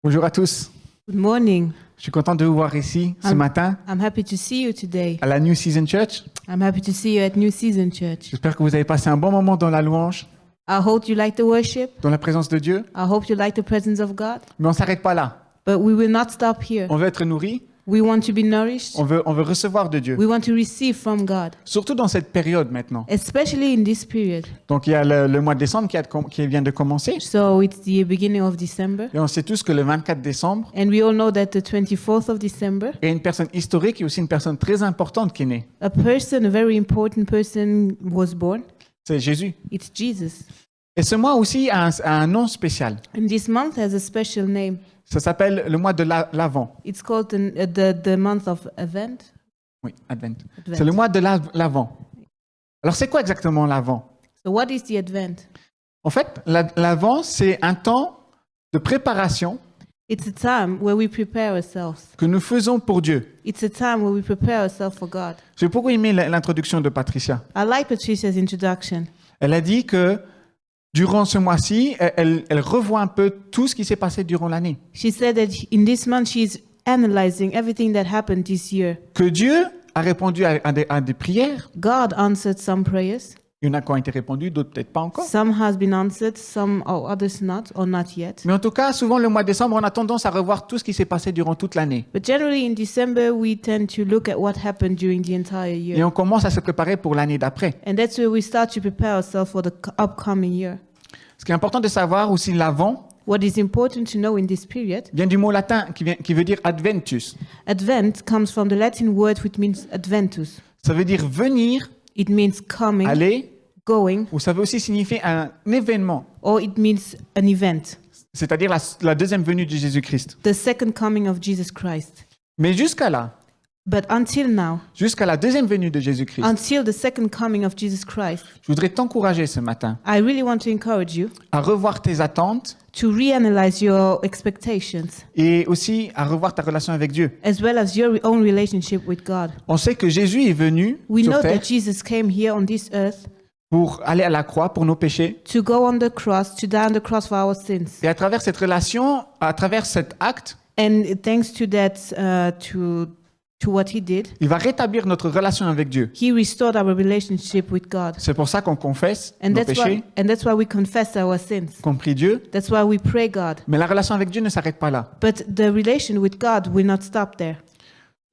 Bonjour à tous. Good morning. Je suis content de vous voir ici ce matin I'm happy to see you today. à la New Season Church. I'm happy to see you at New Season Church. J'espère que vous avez passé un bon moment dans la louange, I hope you like the worship. dans la présence de Dieu. I hope you like the presence of God. Mais on ne s'arrête pas là. But we will not stop here. On veut être nourri, We want to be nourished. on veut recevoir de Dieu. We want to receive from God, Surtout dans cette période maintenant. especially in this period. Donc il y a le mois de décembre qui vient de commencer. So it's the beginning of December. Et on sait tous que le 24 décembre, And we all know that the 24th of December, il y a une personne historique et aussi une personne très importante qui est née. a very important person was born. C'est Jésus. It's Jesus. Et ce mois aussi a un nom spécial. And this month has a special name. Ça s'appelle le mois de l'Avent. It's called the month of Advent. Oui, Advent. Advent. C'est le mois de l'Avent. Alors c'est quoi exactement l'Avent? So what is the Advent? En fait, l'Avent, c'est un temps de préparation It's a time where we prepare ourselves. que nous faisons pour Dieu. It's a time where we prepare ourselves for God. J'ai beaucoup aimé l'introduction de Patricia. I like Patricia's introduction. Elle a dit que durant ce mois-ci, elle revoit un peu tout ce qui s'est passé durant l'année. She said that in this month she's analyzing everything that happened this year. Que Dieu a répondu à des prières. God answered some prayers. Il y en a qui ont été répondues, d'autres peut-être pas encore. Some has been answered, some or others not, or not yet. Mais en tout cas, souvent le mois de décembre, on a tendance à revoir tout ce qui s'est passé durant toute l'année. But generally in December we tend to look at what happened during the entire Et year. on commence à se préparer pour l'année d'après. And that's where we start to prepare ourselves for the upcoming year. Ce qui est important de savoir aussi, l'Avent What is important to know in this period, vient du mot latin qui veut dire adventus. Advent comes from the Latin word which means adventus. Ça veut dire venir, It means coming, aller, going, ou ça veut aussi signifier un événement, or it means an event, c'est-à-dire la deuxième venue de Jésus-Christ. the second coming of Jesus Christ. Mais jusqu'à là, But until now, jusqu'à la deuxième venue de Jésus-Christ, until the second coming of Jesus Christ, je voudrais t'encourager ce matin I really want to encourage you à revoir tes attentes to reanalyze your expectations et aussi à revoir ta relation avec Dieu. as well as your own relationship with God. On sait que Jésus est venu We sur know terre that Jesus came here on this earth pour aller à la croix pour nos péchés. to go on the cross, to die on the cross for our sins. Et à travers cette relation, à travers cet acte, And thanks to that, to what he did, il va rétablir notre relation avec Dieu. he restored our relationship with God. C'est pour ça qu'on confesse And nos that's péchés, why we confess our sins. qu'on prie Dieu. That's why we pray God. Mais la relation avec Dieu ne s'arrête pas là. But the relation with God will not stop there.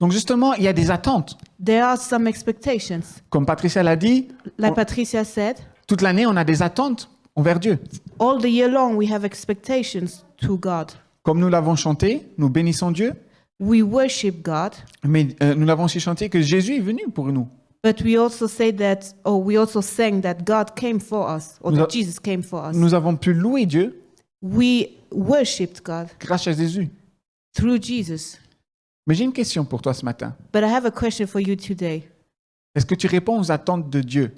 Donc justement, il y a des attentes. There are some expectations. Comme Patricia l'a dit, Like Patricia said, toute l'année, on a des attentes envers Dieu. all the year long we have expectations to God. Comme nous l'avons chanté, nous bénissons Dieu, We worship God, mais nous l'avons aussi chanté que Jésus est venu pour nous. but we also say that, or we also sang that God came for us, or Nous a- that Jesus came for us. Nous avons pu louer Dieu We worshipped God grâce à Jésus. through Jesus. Mais j'ai une question pour toi ce matin. But I have a question for you today. Est-ce que tu réponds aux attentes de Dieu?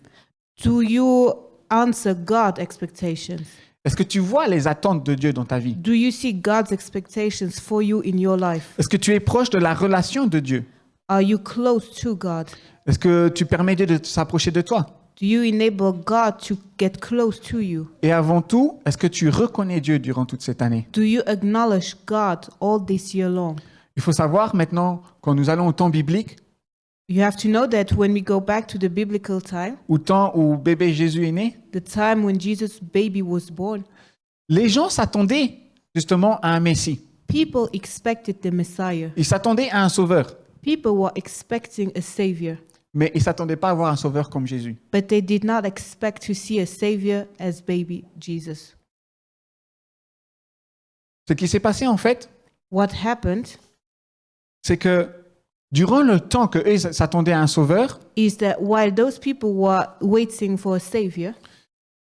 Do you answer God's expectations? Est-ce que tu vois les attentes de Dieu dans ta vie? Do you see God's expectations for you in your life? Est-ce que tu es proche de la relation de Dieu? Are you close to God? Est-ce que tu permets Dieu de s'approcher de toi? Do you enable God to get close to you? Et avant tout, est-ce que tu reconnais Dieu durant toute cette année? Do you acknowledge God all this year long? Il faut savoir maintenant, quand nous allons au temps biblique, You have to know that when we go back to the biblical time, au temps où bébé Jésus est né, the time when Jesus' baby was born, les gens s'attendaient justement à un Messie. people expected the Messiah. Ils s'attendaient à un sauveur, People were expecting a savior, mais ils ne s'attendaient pas à voir un sauveur comme Jésus. but they did not expect to see a savior as baby Jesus. Ce qui s'est passé en fait, What happened c'est que durant le temps que eux s'attendaient à un sauveur, is that while those people were waiting for a savior,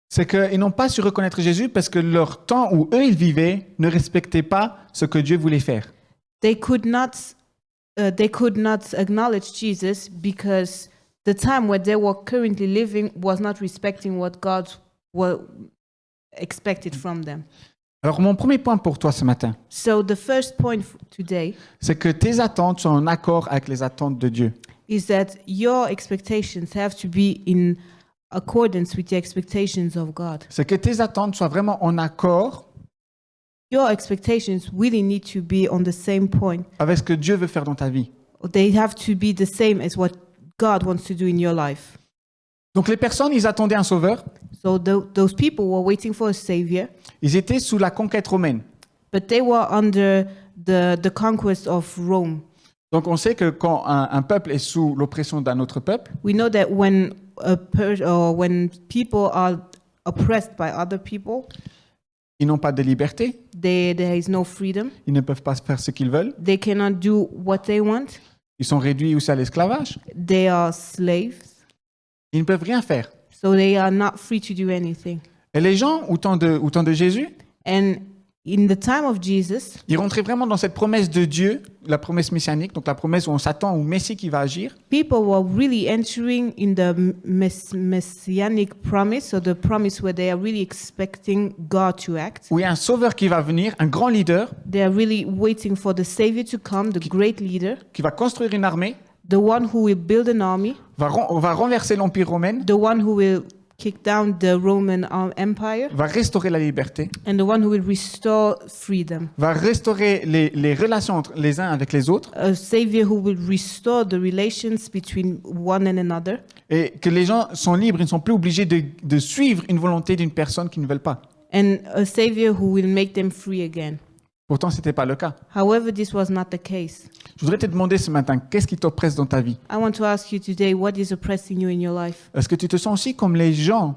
c'est qu'ils n'ont pas su reconnaître Jésus parce que leur temps où eux ils vivaient ne respectait pas ce que Dieu voulait faire. they could not acknowledge Jesus because the time where they were currently living was not respecting what God expected from them. Alors mon premier point pour toi ce matin, So the first point today c'est que tes attentes sont en accord avec les attentes de Dieu. is that your expectations have to be in accordance with the expectations of God. C'est que tes attentes soient vraiment en accord your expectations really need to be on the same point. avec ce que Dieu veut faire dans ta vie. They have to be the same as what God wants to do in your life. Donc les personnes, ils attendaient un sauveur. So those people were waiting for a savior, Ils étaient sous la conquête romaine. but they were under the conquest of Rome. Donc on sait que quand un peuple est sous l'oppression d'un autre peuple, We know that when when people are oppressed by other people, ils n'ont pas de liberté, there is no freedom. ils ne peuvent pas faire ce qu'ils veulent, They cannot do what they want. ils sont réduits aussi à l'esclavage, They are slaves, ils ne peuvent rien faire. so they are not free to do anything. Et les gens, au temps de Jésus, And in the time of Jesus, ils rentraient vraiment dans cette promesse de Dieu, la promesse messianique, donc la promesse où on s'attend au Messie qui va agir. people were really entering in the messianic promise, so the promise where they are really expecting God to act. Où il y a un sauveur qui va venir, un grand leader, They are really waiting for the Savior to come, the great leader, qui va construire une armée, the one who will build an army, va renverser l'Empire romain, the one who will kick down the Roman Empire, va restaurer la liberté, and the one who will restore freedom. va restaurer les relations entre les uns avec les autres, A Savior who will restore the relations between one and another, et que les gens sont libres, ils ne sont plus obligés de suivre une volonté d'une personne qu'ils ne veulent pas. and a Savior who will make them free again. Pourtant, ce n'était pas le cas. However, this was not the case. Je voudrais te demander ce matin, qu'est-ce qui t'oppresse dans ta vie? I want to ask you today, what is oppressing you in your life? Est-ce que tu te sens aussi comme les gens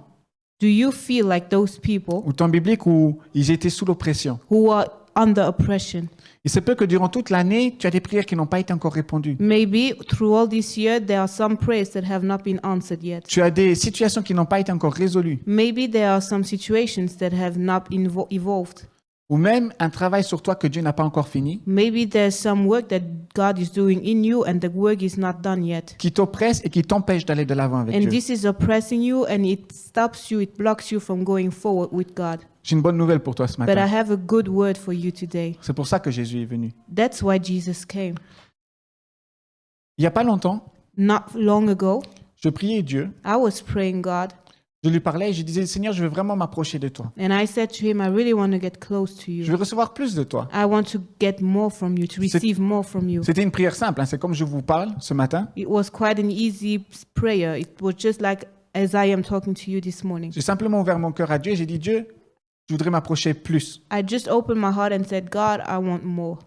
Do you feel like those people au temps biblique où ils étaient sous l'oppression? who are under oppression? Il se peut que durant toute l'année, tu as des prières qui n'ont pas été encore répondues. Maybe through all this year, there are some prayers that have not been answered yet. Tu as des situations qui n'ont pas été encore résolues. Maybe there are some situations that have not evolved. Ou même un travail sur toi que Dieu n'a pas encore fini, Maybe there's some work that God is doing in you and the work is not done yet. qui t'oppresse et qui t'empêche d'aller de l'avant avec And Dieu. this is oppressing you and it stops you, it blocks you from going forward with God. J'ai une bonne nouvelle pour toi ce But I matin. have a good word for you today. C'est pour ça que Jésus est venu. That's why Jesus came. Il n'y a pas longtemps, Not long ago, je priais Dieu, I was praying God je lui parlais et je disais, Seigneur, je veux vraiment m'approcher de toi. and I said to him, I really want to get close to Je you. veux recevoir plus de toi. I want to get more from you, to receive more from you. C'était une prière simple, hein, c'est comme je vous parle ce matin. It was quite an easy prayer. It was just like as I am talking to you this morning. J'ai simplement ouvert mon cœur à Dieu et j'ai dit, Dieu, je voudrais m'approcher plus. I just opened my heart and said, God, I want more.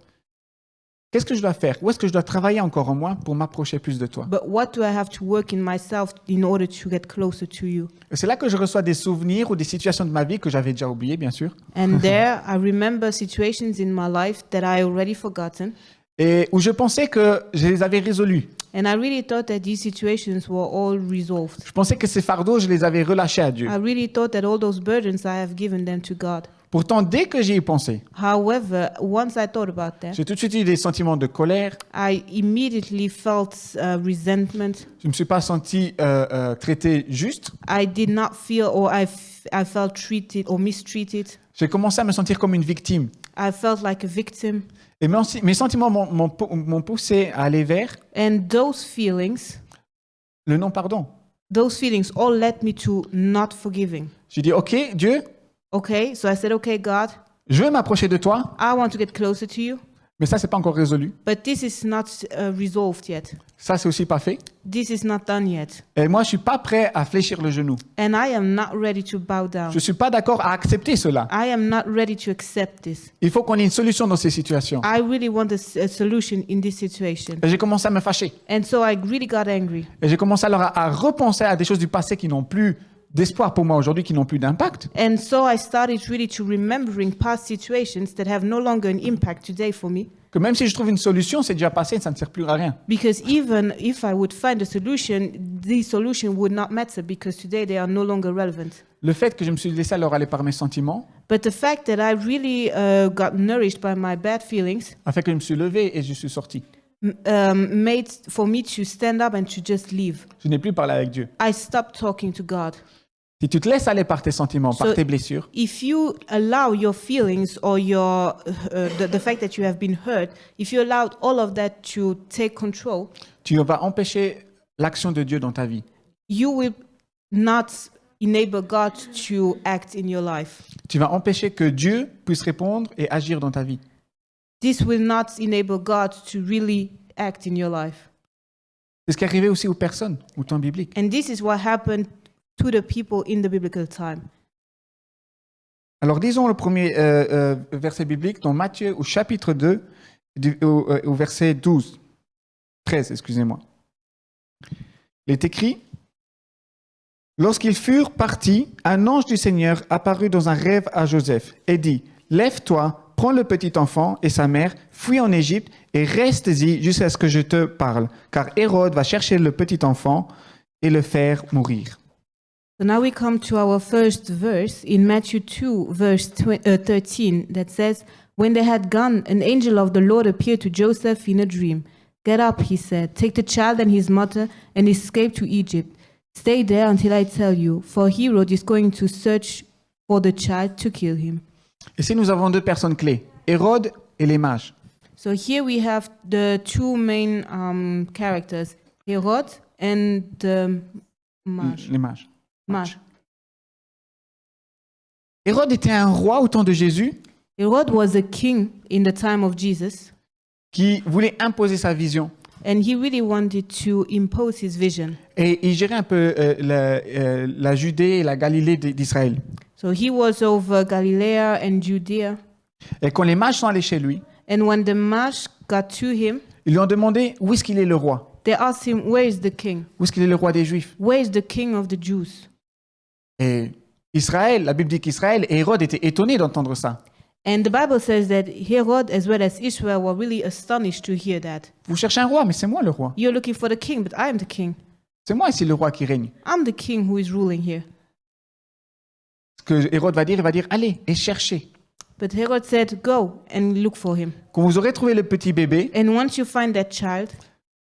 Qu'est-ce que je dois faire? Où est-ce que je dois travailler encore en moi pour m'approcher plus de toi? But what do I have to work in myself in order to get closer to you? Et c'est là que je reçois des souvenirs ou des situations de ma vie que j'avais déjà oubliées, bien sûr, And there I remember situations in my life that I already forgotten. et où je pensais que je les avais résolues. And I really thought that these situations were all resolved. Je pensais que ces fardeaux, je les avais relâchés à Dieu. I really thought that all those burdens I have given them to God. Pourtant, dès que j'y ai pensé, However, once I thought about that, j'ai tout de suite eu des sentiments de colère. I immediately felt resentment. Je ne me suis pas senti traité juste. I did not feel or I felt treated or mistreated. J'ai commencé à me sentir comme une victime. I felt like a victim. Et mes sentiments m'ont poussé à aller vers And those feelings non-pardon. all led me to not forgiving. J'ai dit, OK, Dieu, Okay, so I said, okay, God, je veux m'approcher de toi, I want to get closer to you, mais ça, c'est pas encore résolu. but this is not resolved yet. Ça, c'est aussi pas fait. This is not done yet. Et moi, je suis pas prêt à fléchir le genou. And I am not ready to bow down. Je suis pas d'accord à accepter cela. I am not ready to accept this. Il faut qu'on ait une solution dans ces situations. I really want a solution in this situation. Et j'ai commencé à me fâcher. And so I really got angry. Et j'ai commencé alors à repenser à des choses du passé qui n'ont plus d'espoir pour moi aujourd'hui, qui n'ont plus d'impact. And so I started really to remembering past situations that have no longer an impact today for me. Que même si je trouve une solution, c'est déjà passé, ça ne sert plus à rien. Because even if I would find a solution, the solution would not matter because today they are no longer relevant. Le fait que je me suis laissé alors aller par mes sentiments But the fact that I really got nourished by my bad feelings a fait que je me suis levé et je suis sorti. made for me to stand up and to just leave. Je n'ai plus parlé avec Dieu. I stopped talking to God. Si tu te laisses aller par tes sentiments, par So- tes blessures, If you allow your feelings or the fact that you have been hurt, if you allowed all of that to take control, tu vas empêcher l'action de Dieu dans ta vie. you will not enable God to act in your life. Tu vas empêcher que Dieu puisse répondre et agir dans ta vie. This will not enable God to really act in your life. C'est ce qui est arrivé aussi aux personnes au temps biblique. And this is what happened to the people in the biblical time. Alors disons le premier verset biblique dans Matthieu au chapitre 2, au verset 13, excusez-moi. Il est écrit: Lorsqu'ils furent partis, un ange du Seigneur apparut dans un rêve à Joseph et dit: Lève-toi, prends le petit enfant et sa mère, fuis en Égypte et reste-y jusqu'à ce que je te parle, car Hérode va chercher le petit enfant et le faire mourir. So now we come to our first verse in Matthew 2, verse 13, that says, When they had gone, an angel of the Lord appeared to Joseph in a dream. Get up, he said, take the child and his mother and escape to Egypt. Stay there until I tell you, for Herod is going to search for the child to kill him. Ici, nous avons deux personnes clés, Hérode et les mages. So here we have the two main characters, Herod and the mage. Les mages. Mage. Hérode était un roi au temps de Jésus Herod was a king in the time of Jesus, qui voulait imposer sa vision. and he really wanted to impose his vision. Et il gérait un peu la Judée et la Galilée d'Israël. So he was over Galilee and Judea. Et quand les mages sont allés chez lui, And when the mage got to him, ils lui ont demandé où est-ce qu'il est le roi, they asked him, Where is the king? où est-ce qu'il est le roi des Juifs. Where is the king of the Jews? Et Israël, la Bible dit qu'Israël et Hérode étaient étonnés d'entendre ça. And the Bible says that Herod as well as Israel were really astonished to hear that. Vous cherchez un roi, mais c'est moi le roi. You're looking for the king, but I am the king. C'est moi ici le roi qui règne. I'm the king who is ruling here. Ce que Hérode va dire, il va dire, allez et cherchez. But Herod said, Go and look for him. Quand vous aurez trouvé le petit bébé, And once you find that child,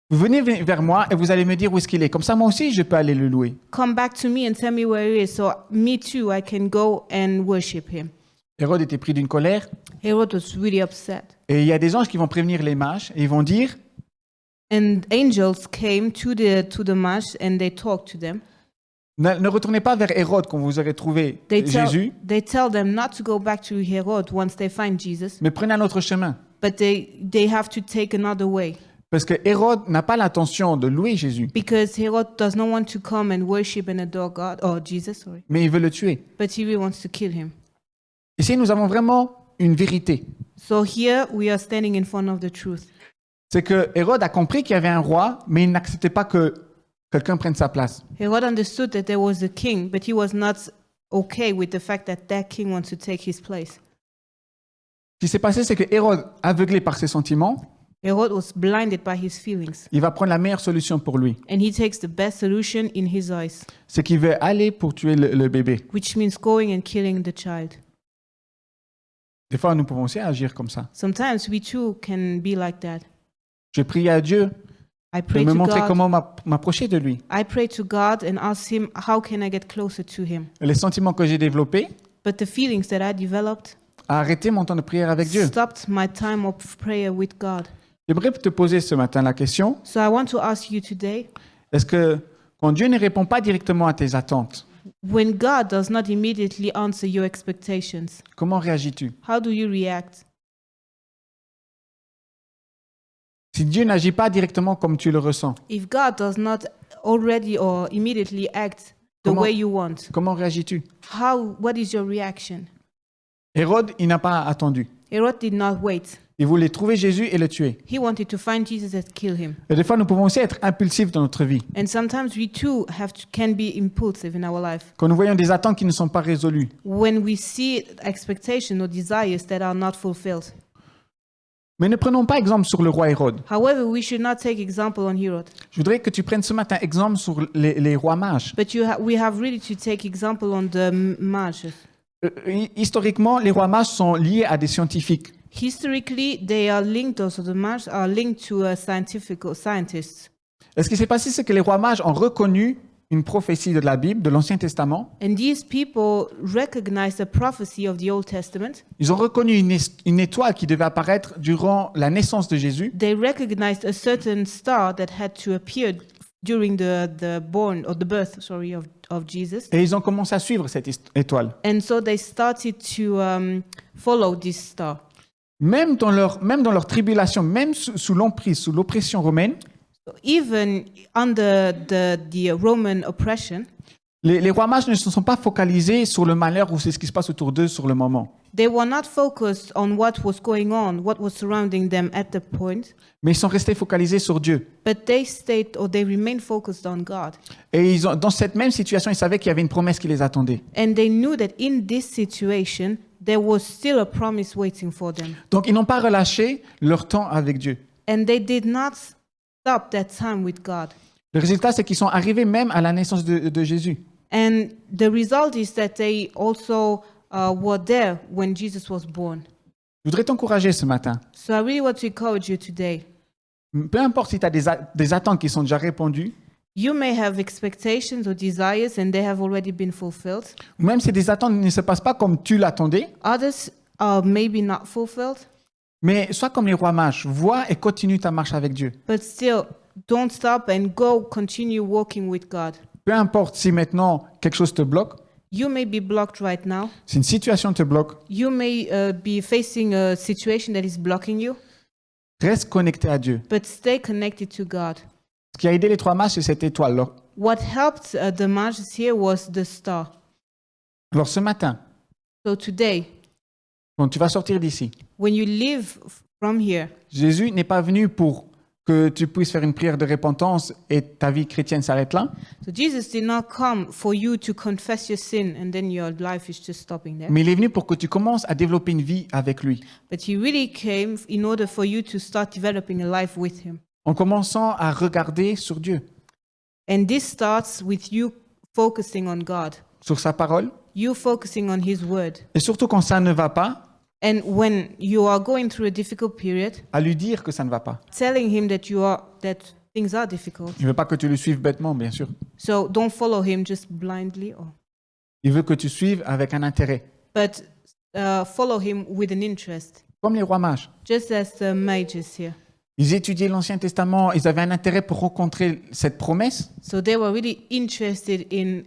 vous venez vers moi et vous allez me dire où est-ce qu'il est. Comme ça, moi aussi, je peux aller le louer. come back to me and tell me where he is. So me too, I can go and worship him. Hérode était pris d'une colère. Herod was really upset. Et il y a des anges qui vont prévenir les mages et ils vont dire, And angels came to the mage and they talked to them. ne retournez pas vers Hérode quand vous aurez trouvé Jésus, They tell them not to go back to Herod once they find Jesus, mais prenez un autre chemin. but they have to take another way. Parce que Hérode n'a pas l'intention de louer Jésus, Because Herod does not want to come and worship and adore God, or Jesus, sorry. mais il veut le tuer. But he really wants to kill him. Ici, nous avons vraiment une vérité. So here we are standing in front of the truth. C'est que Hérode a compris qu'il y avait un roi, mais il n'acceptait pas que quelqu'un prenne sa place. Herod understood that there was a king, but he was not okay with the fact that that king wants to take his place. Ce qui s'est passé, c'est que Hérode, aveuglé par ses sentiments, Herod was blinded by his feelings, il va prendre la meilleure solution pour lui. and he takes the best solution in his eyes, C'est qu'il veut aller pour tuer le bébé. which means going and killing the child. Des fois, nous pouvons aussi agir comme ça. Sometimes we too can be like that. Je prie à Dieu I de pray me to montrer God. comment m'approcher de lui. I pray to God and ask him, how can I get closer to him? Les sentiments que j'ai développés But the feelings that I developed a arrêté mon temps de prière avec Dieu. stopped my time of prayer with God. J'aimerais te poser ce matin la question, So I want to ask you today, est-ce que quand Dieu ne répond pas directement à tes attentes, when God does not immediately answer your expectations, comment réagis-tu? how do you react? Si Dieu n'agit pas directement comme tu le ressens, If God does not already or immediately act the Comment- way you want, comment réagis-tu? what is your reaction? Hérode, il n'a pas attendu. Herod did not wait. Il voulait trouver Jésus et le tuer. He wanted to find Jesus and kill him. Et des fois, nous pouvons aussi être impulsifs dans notre vie. And sometimes we too can be impulsive in our life. Quand nous voyons des attentes qui ne sont pas résolues, When we see expectations or desires that are not fulfilled. mais ne prenons pas exemple sur le roi Hérode. However, we should not take example on Herod. Je voudrais que tu prennes ce matin exemple sur les rois mages. But we have really to take example on the mages. Historiquement, les rois mages sont liés à des scientifiques. Historically, they are linked also, the mages are linked to scientists. Et ce qui s'est passé, c'est que les rois mages ont reconnu une prophétie de la Bible, de l'Ancien Testament. And these people recognized the prophecy of the Old Testament. Ils ont reconnu une étoile qui devait apparaître durant la naissance de Jésus. They recognized a certain star that had to appear during the birth, of Jesus. Et ils ont commencé à suivre cette étoile. And so they started to follow this star. Même dans leur tribulation, même sous l'emprise, sous l'oppression romaine, So even under the Roman oppression, les rois mages ne se sont pas focalisés sur le malheur ou c'est ce qui se passe autour d'eux sur le moment. they were not focused on what was going on, what was surrounding them at the point, Mais ils sont restés focalisés sur Dieu. but they remained focused on God. Et dans cette même situation, ils savaient qu'il y avait une promesse qui les attendait. And they knew that in this situation, there was still a promise waiting for them. Donc ils n'ont pas relâché leur temps avec Dieu. And they did not stop that time with God. Le résultat, c'est qu'ils sont arrivés même à la naissance de Jésus. And the result is that they also were there when Jesus was born. Je voudrais t'encourager ce matin. So I really want to encourage you today. Peu importe si tu as des attentes qui sont déjà répondues, You may have expectations or desires and they have already been fulfilled. ou même si des attentes ne se passent pas comme tu l'attendais, Others are maybe not fulfilled, mais sois comme les rois mages, vois et continue ta marche avec Dieu. but still don't stop and continue walking with God. Peu importe si maintenant quelque chose te bloque, You may be blocked right now. si une situation te bloque, You may be facing a situation that is blocking you, reste connecté à Dieu. but stay connected to God. Ce qui a aidé les trois mages, c'est cette étoile. What helped the mages here was the star. Alors ce matin, So today, quand tu vas sortir d'ici, when you leave from here, Jésus n'est pas venu pour que tu puisses faire une prière de repentance et ta vie chrétienne s'arrête là, so Jesus did not come for you to confess your sin and then your life is just stopping there. mais il est venu pour que tu commences à développer une vie avec lui, But he really came in order for you to start developing a life with him. en commençant à regarder sur Dieu, And this starts with you focusing on God, sur sa parole, you focusing on his word. et surtout quand ça ne va pas, And when you are going through a difficult period, à lui dire que ça ne va pas. telling him that things are difficult. Il ne veut pas que tu le suives bêtement, bien sûr. So don't follow him just blindly, Il veut que tu suives avec un intérêt, but follow him with an interest, comme les rois mages. just as the mages here. Ils étudiaient l'Ancien Testament, ils avaient un intérêt pour rencontrer cette promesse, So they were really interested in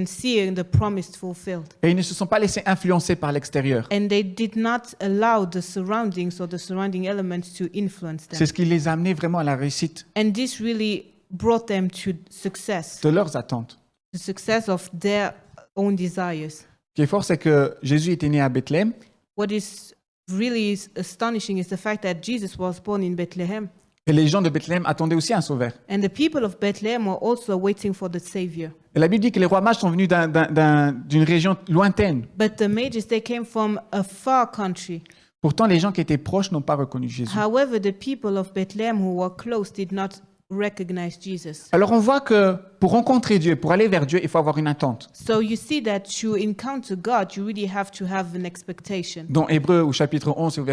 seeing the promise fulfilled. et ils ne se sont pas laissés influencer par l'extérieur. And they did not allow the surroundings or the surrounding elements to influence C'est them. ce qui les a amenés vraiment à la réussite And this really brought them to success, de leurs attentes. the success of their own desires. Ce qui est fort, c'est que Jésus était né à Bethléem, What is really astonishing is the fact that Jesus was born in Bethlehem. et les gens de Bethléem attendaient aussi un sauveur. And the people of Bethlehem were also waiting for the Savior. Et la Bible dit que les rois mages sont venus d'une région lointaine. But the mages, they came from a far country. Pourtant, les gens qui étaient proches n'ont pas reconnu Jésus. However, the people of Bethlehem who were close did not recognize Jesus. Alors on voit que pour rencontrer Dieu, pour aller vers Dieu, il faut avoir une attente. So you see that to encounter God, you really have to have an expectation. Dans Hébreux au chapitre 11 au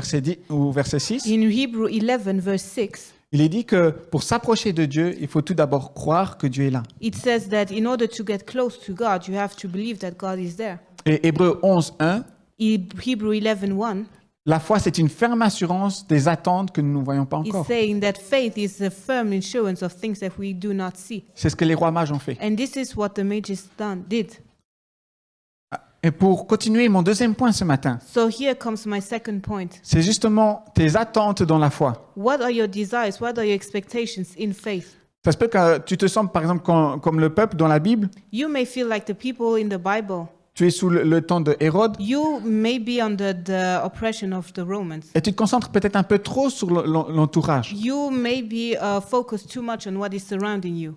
verset 6, In Hebrew 11, verse 6, il est dit que pour s'approcher de Dieu, il faut tout d'abord croire que Dieu est là. it says that in order to get close to God, you have to believe that God is there. Et Hébreux 11, 1, Hebrew 11:1 la foi c'est une ferme assurance des attentes que nous ne voyons pas is encore. saying that faith is a firm insurance of things that we do not see. C'est ce que les rois mages ont fait. And this is what the mages did. Et pour continuer, mon deuxième point ce matin, So here comes my second point. c'est justement tes attentes dans la foi. What are your desires? What are your expectations in faith? Ça se peut que tu te sens par exemple comme le peuple dans la Bible, You may feel like the people in the Bible. tu es sous le temps de Hérode, You may be under the oppression of the Romans. et tu te concentres peut-être un peu trop sur l'entourage. You may be focused too much on what is surrounding you.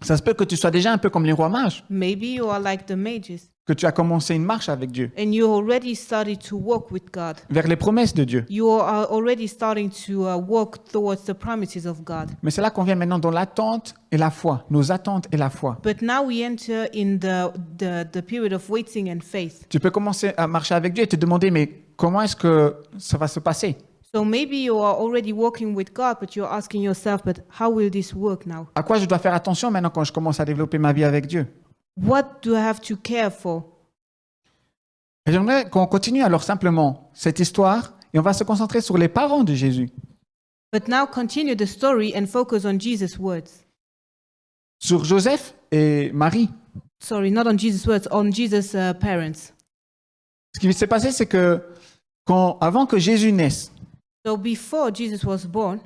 Ça se peut que tu sois déjà un peu comme les rois mages, Maybe you are like the mages que tu as commencé une marche avec Dieu, and you already started to walk with God. vers les promesses de Dieu. You are already starting to walk towards the promises of God. Mais c'est là qu'on vient maintenant dans l'attente et la foi, nos attentes et la foi. But now we enter in the period of waiting and faith. Tu peux commencer à marcher avec Dieu et te demander, mais comment est-ce que ça va se passer? So maybe you are already walking with God, but you're asking yourself, but how will this work now? À quoi je dois faire attention maintenant quand je commence à développer ma vie avec Dieu? What do I have to care for? Et j'aimerais qu'on continue alors simplement cette histoire et on va se concentrer sur les parents de Jésus. But now continue the story and focus on Jesus' words. sur Joseph et Marie. Sorry, not on Jesus' words, on Jesus' parents. Ce qui s'est passé, c'est que avant que Jésus naisse, So before Jesus was born,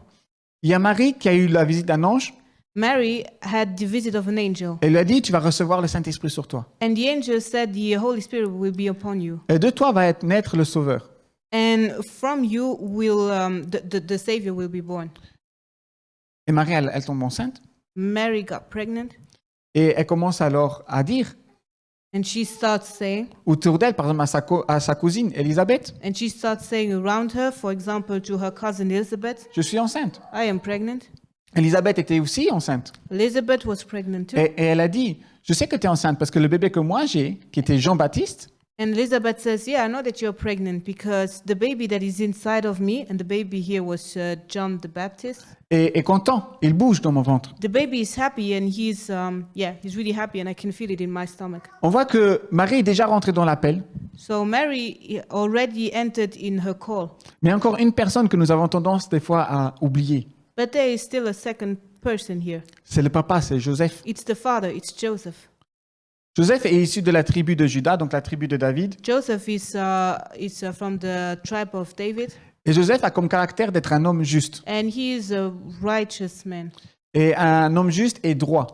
il y a Marie qui a eu la visite d'un ange Mary had the visit of an angel. et lui a dit, tu vas recevoir le Saint-Esprit sur toi. And the angel said, the Holy Spirit will be upon you. Et de toi va naître le Sauveur. And from you will the Savior will be born. Et Marie, elle tombe enceinte. Mary got pregnant, Et elle commence alors à dire and she starts saying, autour d'elle, par exemple à sa cousine Élisabeth, and she starts saying around her, for example, to her cousin Elizabeth, je suis enceinte. I am pregnant. Élisabeth était aussi enceinte. Elizabeth was pregnant too. Et elle a dit, je sais que tu es enceinte parce que le bébé que moi j'ai, qui était Jean-Baptiste, And Elizabeth says, yeah, I know that you're pregnant because the baby that is inside of me, and the baby here was John the Baptist. est content, il bouge dans mon ventre. The baby is happy and he's really happy and I can feel it in my stomach. On voit que Marie est déjà rentrée dans l'appel, So Mary already entered in her call. mais encore une personne que nous avons tendance des fois à oublier. But there is still a second person here. C'est le papa, c'est Joseph. It's the father, it's Joseph. Joseph est issu de la tribu de Juda, donc la tribu de David. Joseph is from the tribe of David, Et Joseph a comme caractère d'être un homme juste. and he is a righteous man. Et un homme juste et droit.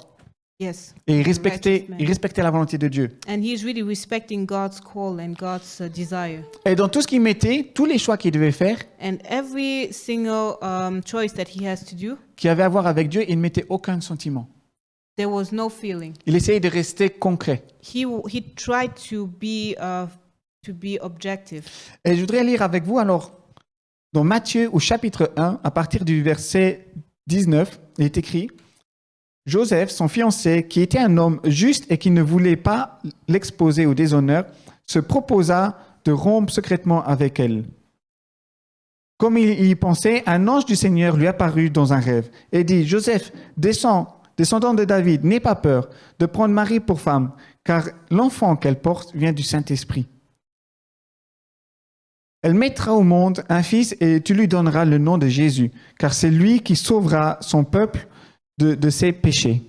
Yes. Et a righteous man. il respectait la volonté de Dieu. And he is really respecting God's call and God's desire. Et dans tout ce qu'il mettait, tous les choix qu'il devait faire, And every single choice that he has to do, qui avaient à voir avec Dieu, il ne mettait aucun sentiment. there was no feeling. Il essayait de rester concret. He tried to be objective. Et je voudrais lire avec vous alors dans Matthieu au chapitre 1, à partir du verset 19, il est écrit « Joseph, son fiancé, qui était un homme juste et qui ne voulait pas l'exposer au déshonneur, se proposa de rompre secrètement avec elle. Comme il y pensait, un ange du Seigneur lui apparut dans un rêve et dit « Joseph, descendant de David, n'aie pas peur de prendre Marie pour femme, car l'enfant qu'elle porte vient du Saint-Esprit. Elle mettra au monde un fils et tu lui donneras le nom de Jésus, car c'est lui qui sauvera son peuple de ses péchés. »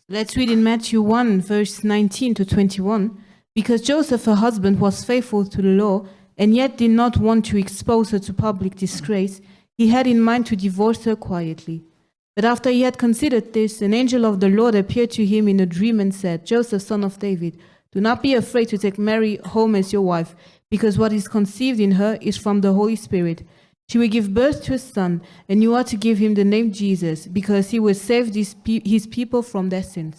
Let's read in Matthew 1, verse 19 to 21. Because Joseph, her husband, was faithful to the law and yet did not want to expose her to public disgrace, he had in mind to divorce her quietly. But after he had considered this, an angel of the Lord appeared to him in a dream and said, Joseph, son of David, do not be afraid to take Mary home as your wife, because what is conceived in her is from the Holy Spirit. She will give birth to a son, and you are to give him the name Jesus, because he will save his people from their sins.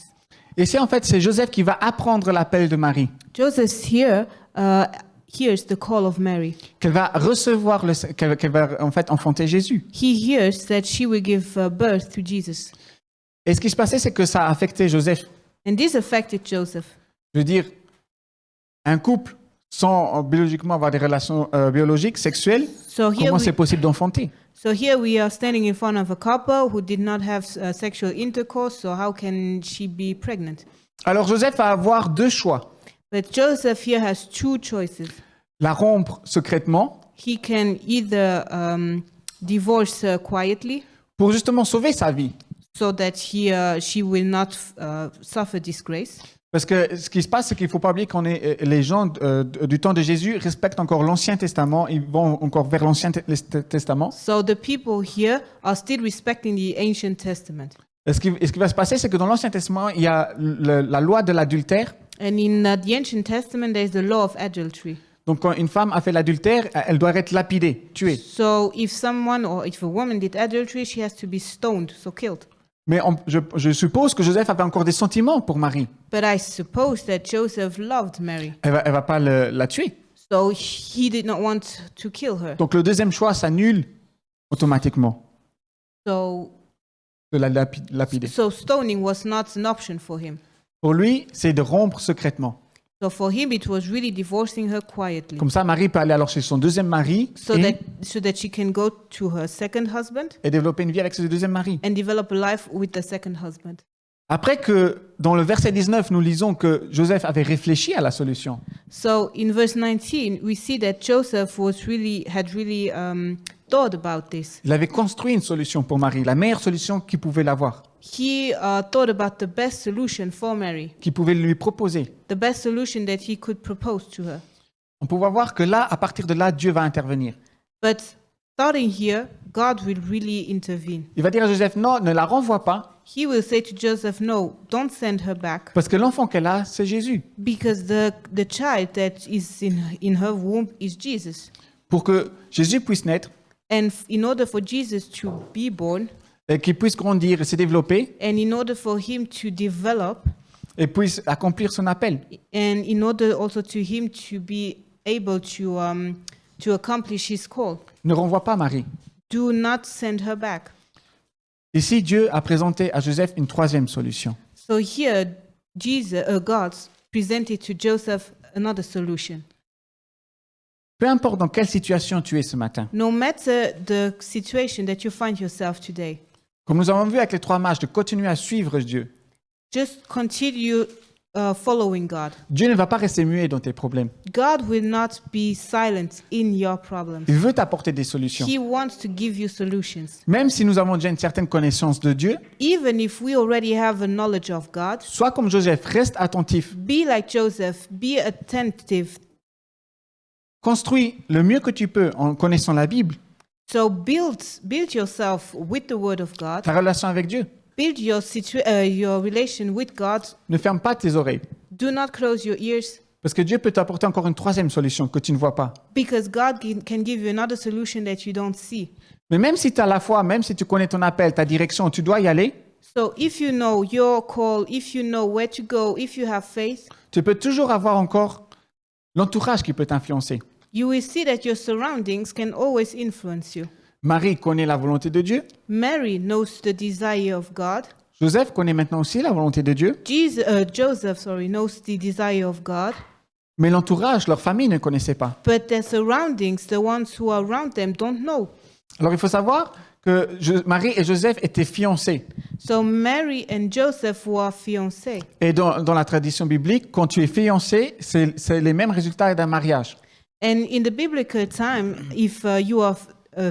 Et c'est en fait, c'est Joseph qui va apprendre l'appel de Marie, Joseph hears the call of Mary. qu'elle va recevoir, qu'elle va en fait enfanter Jésus. He hears that she will give birth to Jesus. Et ce qui se passait, c'est que ça a affecté Joseph. And this affected Joseph. Je veux dire, un couple sans biologiquement avoir des relations biologiques, sexuelles, So here, comment c'est we, possible d'enfanter? so here we are standing in front of a couple who did not have sexual intercourse, so how can she be pregnant? Alors Joseph va avoir deux choix. But Joseph here has two choices. La rompre secrètement He can either divorce her quietly pour justement sauver sa vie. so that she will not suffer disgrace. Parce que ce qui se passe, c'est qu'il ne faut pas oublier qu'on est les gens du temps de Jésus respectent encore l'Ancien Testament, ils vont encore vers l'Ancien Testament. So the people here are still respecting the ancient testament. Et ce qui va se passer, c'est que dans l'Ancien Testament, il y a la loi de l'adultère. And in the Ancient Testament, there is the law of adultery. Donc quand une femme a fait l'adultère, elle doit être lapidée, tuée. So if someone or if a woman did adultery, she has to be stoned, so killed. Mais je suppose que Joseph avait encore des sentiments pour Marie. But I suppose that Joseph loved Mary. Elle va pas la tuer. So he did not want to kill her. Donc le deuxième choix s'annule automatiquement So, de la lapider. so stoning was not an option for him. Pour lui, c'est de rompre secrètement. So for him, it was really divorcing her quietly. Comme ça, Marie peut aller alors chez son deuxième mari So that she can go to her second husband et développer une vie avec ce deuxième mari. and develop a life with the second husband. Après que, dans le verset 19, nous lisons que Joseph avait réfléchi à la solution. So in verse 19, we see that Joseph had thought about this. Il avait construit une solution pour Marie, la meilleure solution qu'il pouvait l'avoir. he thought about the best solution for Mary, qu'il pouvait lui proposer. the best solution that he could propose to her. On peut voir que là, à partir de là, Dieu va intervenir. But starting here, God will really intervene. Il va dire à Joseph, non, ne la renvoie pas, He will say to Joseph, no, don't send her back, parce que l'enfant qu'elle a, c'est Jésus. because the child that is in her womb is Jesus. Pour que Jésus puisse naître, And in order for Jesus to be born, et qu'il puisse grandir et se développer, and in order for him to develop, et puisse accomplir son appel. and in order also to him to be able to accomplish his call, Ne renvoie pas Marie. do not send her back. Ici, Dieu a présenté à Joseph une troisième solution. So here, God presented to Joseph another solution. Peu importe dans quelle situation tu es ce matin. No matter the situation that you find yourself today, Comme nous avons vu avec les trois mages, de continuer à suivre Dieu. just continue following God. Dieu ne va pas rester muet dans tes problèmes. God will not be silent in your problems. Il veut t'apporter des solutions. He wants to give you solutions. Même si nous avons déjà une certaine connaissance de Dieu, Even if we already have a knowledge of God, sois comme Joseph, reste attentif. be like Joseph, be attentive. Construis le mieux que tu peux en connaissant la Bible, So build yourself with the Word of God. ta relation avec Dieu. Build your relation with God. Ne ferme pas tes oreilles. Do not close your ears, Parce que Dieu peut t'apporter encore une troisième solution que tu ne vois pas. because God can give you another solution that you don't see. Mais même si tu as la foi, même si tu connais ton appel, ta direction, tu dois y aller, So if you know your call, if you know where to go, if you have faith, tu peux toujours avoir encore l'entourage qui peut t'influencer. you will see that your surroundings can always influence you. Marie connaît la volonté de Dieu. Mary knows the desire of God. Joseph connaît maintenant aussi la volonté de Dieu. Joseph knows the desire of God. Mais l'entourage, leur famille ne connaissait pas. But their surroundings, the ones who are around them, don't know. Alors il faut savoir que Marie et Joseph étaient fiancés. So Mary and Joseph were fiancés. Et dans la tradition biblique, quand tu es fiancé, c'est les mêmes résultats d'un mariage. And in the biblical time, if you are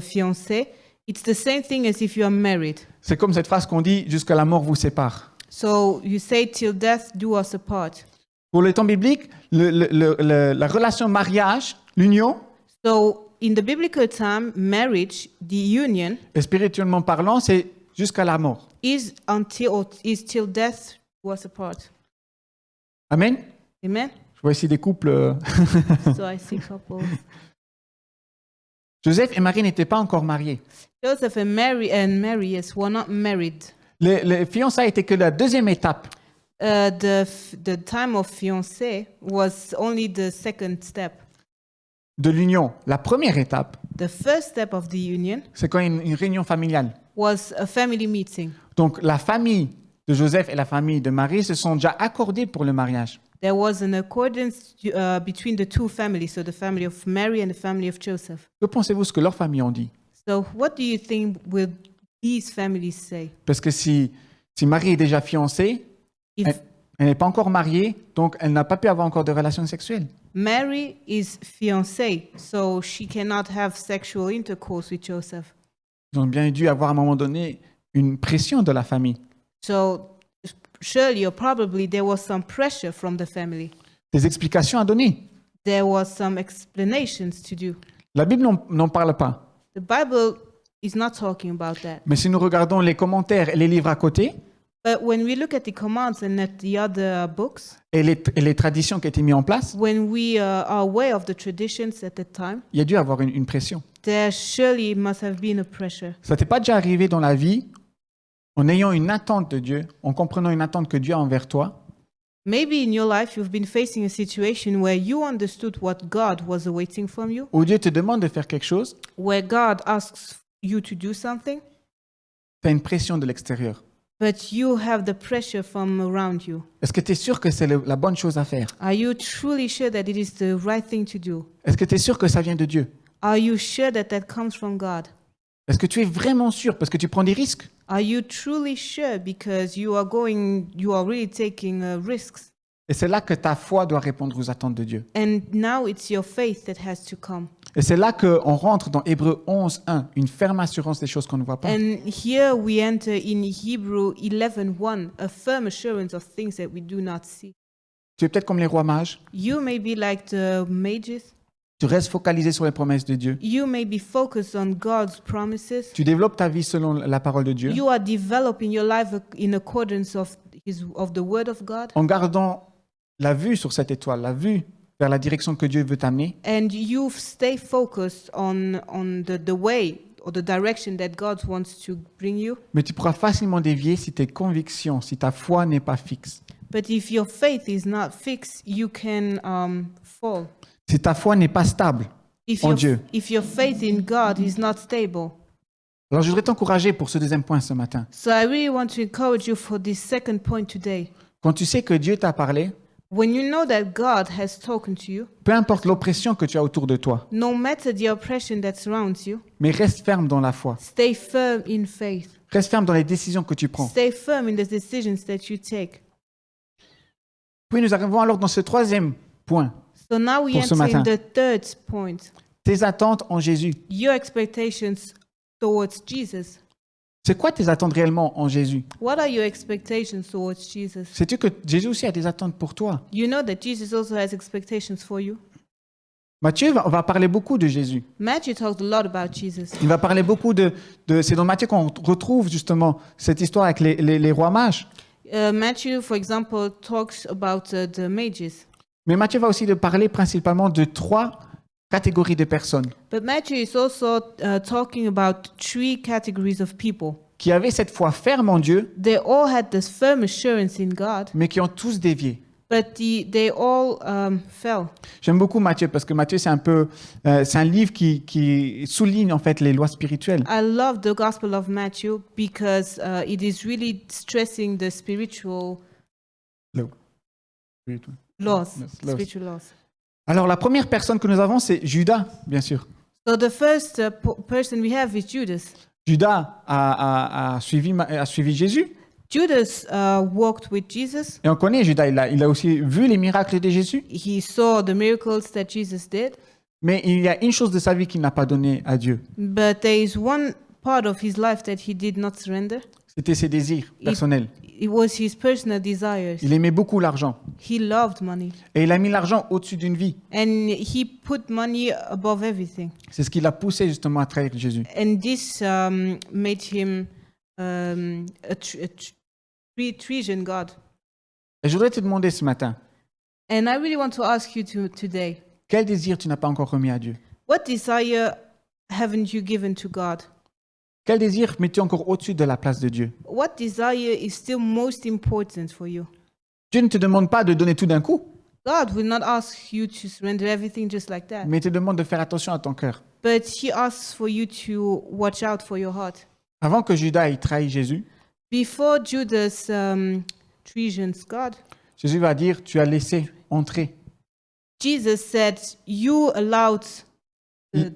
fiancé, it's the same thing as if you are married. C'est comme cette phrase qu'on dit « jusqu'à la mort vous sépare ». So you say, till death do us apart. Pour le temps biblique, la relation mariage, l'union, So in the biblical time, marriage, the union, et spirituellement parlant, c'est jusqu'à la mort. is till death do us apart. Amen. Amen? Je vois ici des couples. So I see couples. Joseph et Marie n'étaient pas encore mariés. Joseph and Mary, yes, were not married. Les fiançailles étaient que la deuxième étape. The time of fiancé was only the second step. De l'union. La première étape, The first step of the union c'est quand il y a une réunion familiale. was a family meeting. Donc la famille de Joseph et la famille de Marie se sont déjà accordés pour le mariage. There was an accordance between the two families, so the family of Mary and the family of Joseph. Que pensez-vous ce que leurs familles ont dit? So what do you think will these families say? Parce que si Marie est déjà fiancée, If elle n'est pas encore mariée, donc elle n'a pas pu avoir encore de relations sexuelles. Mary is fiancée, so she cannot have sexual intercourse with Joseph. Ils ont bien dû avoir à un moment donné une pression de la famille, So surely or probably there was some pressure from the family. des explications à donner. There was some explanations to do. La Bible n'en parle pas. The Bible is not talking about that. Mais si nous regardons les commentaires et les livres à côté, But when we look at the commands and at the other books, et les traditions qui ont été mises en place, when we are aware of the traditions at that time, il y a dû avoir une pression. there surely must have been a pressure. Ça t'est pas déjà arrivé dans la vie, en ayant une attente de Dieu, en comprenant une attente que Dieu a envers toi, Maybe in your life you've been facing a situation where you understood what God was awaiting from you, où Dieu te demande de faire quelque chose, where God asks you to do something, tu as une pression de l'extérieur. but you have the pressure from around you. Est-ce que tu es sûr que c'est la bonne chose à faire? Are you truly sure that it is the right thing to do? Est-ce que tu es sûr que ça vient de Dieu? Are you sure that that comes from God? Est-ce que tu es vraiment sûr parce que tu prends des risques? Are you truly sure because you are really taking risks? Et c'est là que ta foi doit répondre aux attentes de Dieu. And now it's your faith that has to come. Et c'est là qu'on rentre dans Hébreux 11:1, une ferme assurance des choses qu'on ne voit pas. And here we enter in Hebrew 11:1, a firm assurance of things that we do not see. Tu es peut-être comme les rois mages. You may be like the mages. Tu restes focalisé sur les promesses de Dieu. You may be focused on God's promises. Tu développes ta vie selon la parole de Dieu, You are developing your life in accordance of the word of God. en gardant la vue sur cette étoile, la vue vers la direction que Dieu veut t'amener. And you stay focused on the way or the direction that God wants to bring you. Mais tu pourras facilement dévier si tes convictions, si ta foi n'est pas fixe. But if your faith is not fixed, you can fall. Si ta foi n'est pas stable en Dieu. If your faith in God is not stable. Alors je voudrais t'encourager pour ce deuxième point ce matin. So I really want to encourage you for this second point today. Quand tu sais que Dieu t'a parlé, When you know that God has spoken to you, peu importe l'oppression que tu as autour de toi, no matter the oppression that surrounds you, mais reste ferme dans la foi. stay firm in faith. Reste ferme dans les décisions que tu prends. Stay firm in the decisions that you take. Puis nous arrivons alors dans ce troisième point. So now we Pour ce enter in matin. the third point. Tes attentes en Jésus. Your expectations towards Jesus. C'est quoi tes attentes réellement en Jésus? What are your expectations towards Jesus? Sais-tu que Jésus aussi a des attentes pour toi? You know that Jesus also has expectations for you. Matthieu va parler beaucoup de Jésus. Matthew talked a lot about Jesus. Il va parler beaucoup c'est dans Matthieu qu'on retrouve justement cette histoire avec les rois mages. Matthew, for example, talks about the mages. Mais Matthieu va aussi parler principalement de 3 catégories de personnes But Matthew is also talking about 3 categories of people. qui avaient cette foi ferme en Dieu, They all had this firm assurance in God, mais qui ont tous dévié. but they all fell. J'aime beaucoup Matthieu parce que Matthieu, c'est un livre qui souligne en fait les lois spirituelles. I love the Gospel of Matthew because it is really stressing the spiritual laws. Spiritual laws. Alors la première personne que nous avons, c'est Judas, bien sûr. So the first person we have is Judas. Judas a suivi Jésus. Judas walked with Jesus. Et on connaît Judas, il a aussi vu les miracles de Jésus. He saw the miracles that Jesus did. Mais il y a une chose de sa vie qu'il n'a pas donnée à Dieu. But there is one part of his life that he did not surrender. C'était ses désirs personnels. It was his personal desires. Il aimait beaucoup l'argent. He loved money. Et il a mis l'argent au-dessus d'une vie. And he put money above everything. C'est ce qui l'a poussé justement à trahir Jésus. And this made him treason God. Et je voudrais te demander ce matin, And I really want to ask you today, quel désir tu n'as pas encore remis à Dieu? what desire haven't you given to God? Quel désir mets-tu encore au-dessus de la place de Dieu? What desire is still most important for you? Dieu ne te demande pas de donner tout d'un coup, God will not ask you to surrender everything just like that. mais il te demande de faire attention à ton cœur. But he asks for you to watch out for your heart. Avant que Judas ait trahi Jésus, Before Judas treasons God, Jésus va dire, tu as laissé entrer Jesus said, you allowed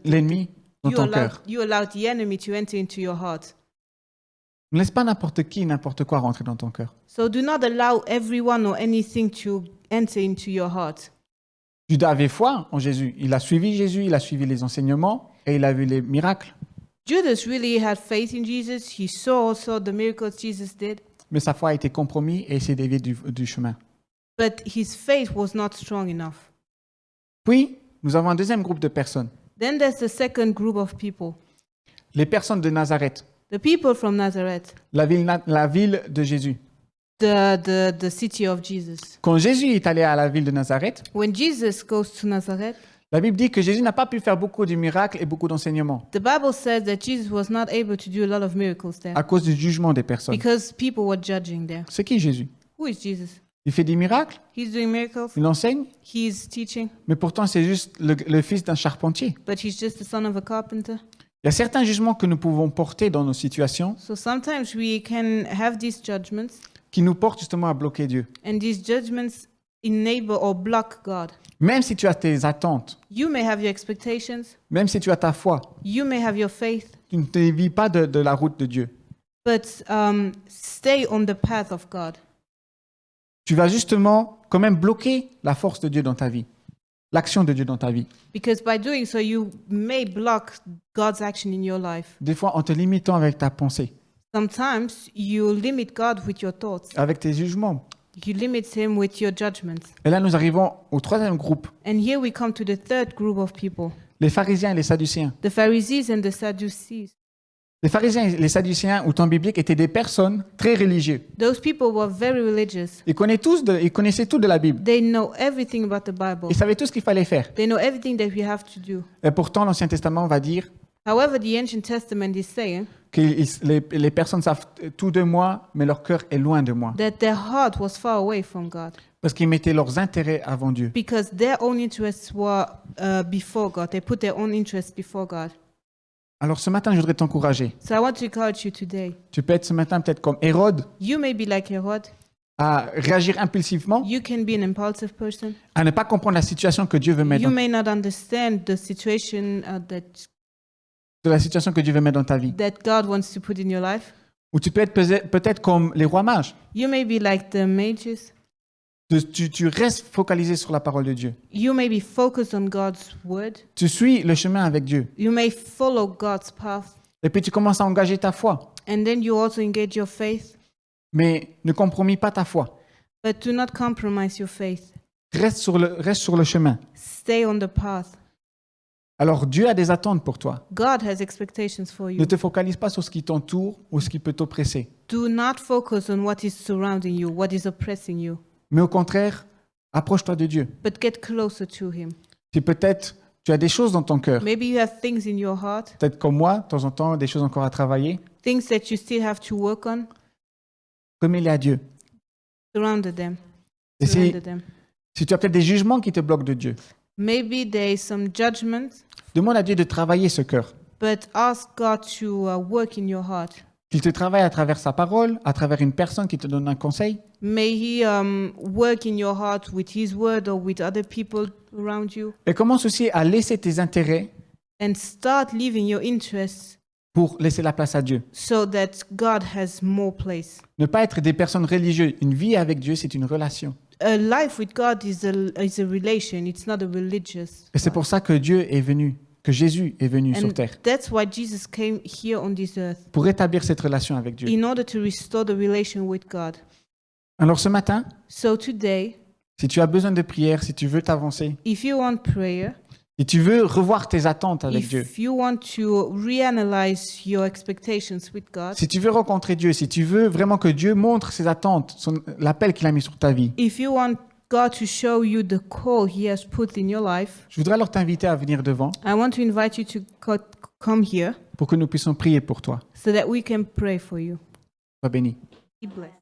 l'ennemi dans ton cœur. you allowed the enemy to enter into your heart. Ne laisse pas n'importe qui, n'importe quoi rentrer dans ton cœur. So do not allow everyone or anything to enter into your heart. Judas avait foi en Jésus. Il a suivi Jésus, il a suivi les enseignements et il a vu les miracles. Judas really had faith in Jesus. He saw also the miracles Jesus did. Mais sa foi a été compromise et il s'est dévié du chemin. But his faith was not strong enough. Puis, nous avons un deuxième groupe de personnes. Then there's the second group of people. Les personnes de Nazareth, The people from Nazareth, la ville de Jésus. the city of Jesus. Quand Jésus est allé à la ville de Nazareth, When Jesus goes to Nazareth, la Bible dit que Jésus n'a pas pu faire beaucoup de miracles et beaucoup d'enseignements the Bible says that Jesus was not able to do a lot of miracles there à cause du jugement des personnes. because people were judging there. C'est qui Jésus? Who is Jesus? Il fait des miracles, He's doing miracles. il enseigne, He's teaching, mais pourtant c'est juste le fils d'un charpentier. but he's just the son of a carpenter. Il y a certains jugements que nous pouvons porter dans nos situations So sometimes we can have these judgments, qui nous portent justement à bloquer Dieu. and these judgments enable or block God. Même si tu as tes attentes, You may have your expectations, même si tu as ta foi, you may have your faith, tu ne te dévies pas de la route de Dieu. but stay on the path of God. Tu vas justement quand même bloquer la force de Dieu dans ta vie. l'action de Dieu dans ta vie. Because by doing so, you may block God's action in your life. Des fois, en te limitant avec ta pensée, Sometimes you limit God with your thoughts. avec tes jugements. You limit Him with your judgments. Et là, nous arrivons au troisième groupe, And here we come to the third group of people, les pharisiens et les sadducéens. the Pharisees and the Sadducees. Les pharisiens et les sadducéens, au temps biblique, étaient des personnes très religieuses. Those people were very religious. Ils connaissaient tout de la Bible. They know everything about the Bible. Ils savaient tout ce qu'il fallait faire. They know everything that we have to do. Et pourtant, l'Ancien Testament va dire However, the Ancient Testament is saying que les personnes savent tout de moi, mais leur cœur est loin de moi. that their heart was far away from God Parce qu'ils mettaient leurs intérêts avant Dieu. because their own interests were before God. They put their own interests before God. Alors ce matin, je voudrais t'encourager. So I want to encourage you today. Tu peux être ce matin peut-être comme Hérode, You may be like Herod. à réagir impulsivement, You can be an impulsive person. à ne pas comprendre la situation que Dieu veut mettre You dans, may not understand the situation de la situation que Dieu veut mettre dans ta vie. that God wants to put in your life. Ou tu peux être peut-être comme les rois mages. You may be like the mages. Tu restes focalisé sur la parole de Dieu. You may be focused on God's word. Tu suis le chemin avec Dieu. You may follow God's path. Et puis tu commences à engager ta foi. And then you also engage your faith. Mais ne compromis pas ta foi. But do not compromise your faith. Reste sur le chemin. Stay on the path. Alors Dieu a des attentes pour toi. God has expectations for Ne you. te focalise pas sur ce qui t'entoure ou ce qui peut t'oppresser. Do not focus on what is surrounding you, what is oppressing you, Mais au contraire, approche-toi de Dieu. but get closer to Him. Si peut-être tu as des choses dans ton cœur, Maybe you have things in your heart, peut-être comme moi, de temps en temps, des choses encore à travailler, things that you still have to work on. remets-les à Dieu. Surround them. Et Surrender them. si tu as peut-être des jugements qui te bloquent de Dieu, Maybe there is some judgment, demande à Dieu de travailler ce cœur. but ask God to work in your heart. Qu'il te travaille à travers sa parole, à travers une personne qui te donne un conseil. May He work in your heart with His word or with other people around you, Et commence aussi à laisser tes intérêts and start leaving your interests pour laisser la place à Dieu. so that God has more place. Ne pas être des personnes religieuses. Une vie avec Dieu, c'est une relation. A life with God is a relation. It's not a religious. Et c'est pour ça que Dieu est venu, que Jésus est venu sur And terre, that's why Jesus came here on this earth, pour établir cette relation avec Dieu. in order to restore the relation with God. Alors ce matin, So today, si tu as besoin de prière, si tu veux t'avancer, if you want prayer, si tu veux revoir tes attentes avec Dieu, if you want to reanalyze your expectations with God, si tu veux rencontrer Dieu, si tu veux vraiment que Dieu montre ses attentes, l'appel qu'il a mis sur ta vie, if you want God to show you the call He has put in your life, je voudrais alors t'inviter à venir devant I want to invite you to come here pour que nous puissions prier pour toi. so that we can pray for you. Sois béni. Be blessed.